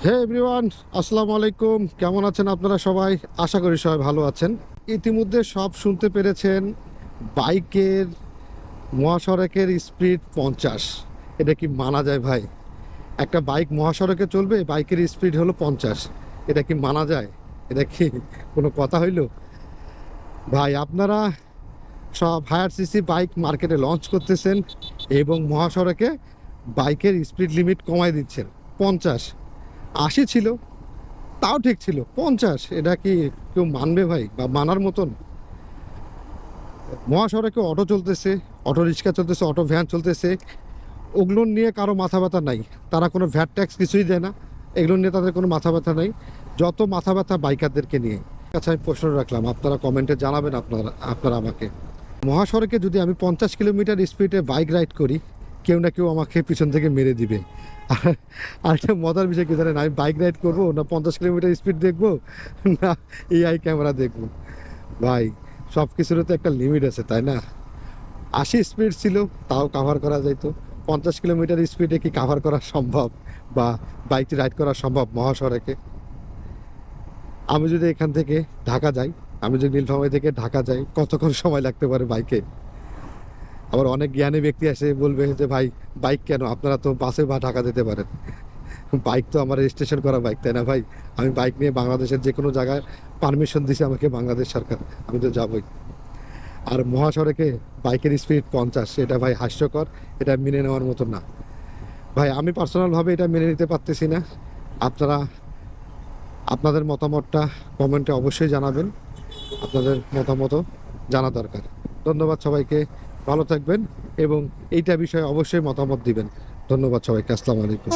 হে everyone, আসসালামু আলাইকুম। কেমন আছেন আপনারা সবাই? আশা করি সবাই ভালো আছেন। ইতিমধ্যে সব শুনতে পেরেছেন, বাইকের মহাসড়কের স্পিড 50। এটা কি মানা যায় ভাই? একটা বাইক মহাসড়কে চলবে, বাইকের স্পিড হলো 50। এটা কি মানা যায়? এটা কি কোনো কথা হইল? ভাই আপনারা সব হায়ার সিসি বাইক মার্কেটে লঞ্চ করতেছেন এবং মহাসড়কে বাইকের স্পিড লিমিট কমায় দিচ্ছেন। 50, 80 ছিল, তাও ঠিক ছিল। 50 এটা কি কেউ মানবে ভাই? বা মানার মতন? মহাসড়কে অটো চলতেছে, অটো রিক্সা চলতেছে, অটো ভ্যান চলতেছে, ওগুলো নিয়ে কারো মাথা ব্যথা নাই। তারা কোনো ভ্যাট ট্যাক্স কিছুই দেয় না, এগুলো নিয়ে তাদের কোনো মাথা ব্যথা নাই। যত মাথা ব্যথা বাইকারদেরকে নিয়ে। আচ্ছা, আমি প্রশ্ন রাখলাম, আপনারা কমেন্টে জানাবেন। আপনারা আমাকে, মহাসড়কে যদি আমি 50 কিলোমিটার স্পিডে বাইক রাইড করি, কেউ না কেউ আমাকে পিছন থেকে মেরে দিবে। আর একটা মজার বিষয় কি জানেন? আমি বাইক রাইড করবো না 50 কিলোমিটার স্পিড দেখবো, না এআই ক্যামেরা দেখবো? ভাই, সব কিছুরও তো একটা লিমিট আছে, তাই না? 80 স্পিড ছিল, তাও কাভার করা যাইতো। 50 কিলোমিটার স্পিডে কি কাভার করা সম্ভব? বা বাইকটি রাইড করা সম্ভব মহাসড়কে? আমি যদি এখান থেকে ঢাকা যাই, আমি যদি নীলফামারী থেকে ঢাকা যাই, কতক্ষণ সময় লাগতে পারে বাইকে? আবার অনেক জ্ঞানী ব্যক্তি এসে বলবে যে ভাই, বাইক কেন, আপনারা তো বাসে বা ঢাকা যেতে পারেন। বাইক তো আমার রেজিস্ট্রেশন করা বাইক, তাই না ভাই? আমি বাইক নিয়ে বাংলাদেশের যে কোনো জায়গায় পারমিশন দিছে আমাকে বাংলাদেশ সরকার, আমি তো যাবই। আর মহাসড়কে বাইকের স্পিড 50, এটা ভাই হাস্যকর, এটা মেনে নেওয়ার মতো না। ভাই আমি পার্সোনালভাবে এটা মেনে নিতে পারতেছি না। আপনারা আপনাদের মতামতটা কমেন্টে অবশ্যই জানাবেন। আপনাদের মতামতও জানা দরকার। ধন্যবাদ সবাইকে, ভালো থাকবেন এবং এইটা বিষয়ে অবশ্যই মতামত দিবেন। ধন্যবাদ সবাইকে, আসসালামু আলাইকুম।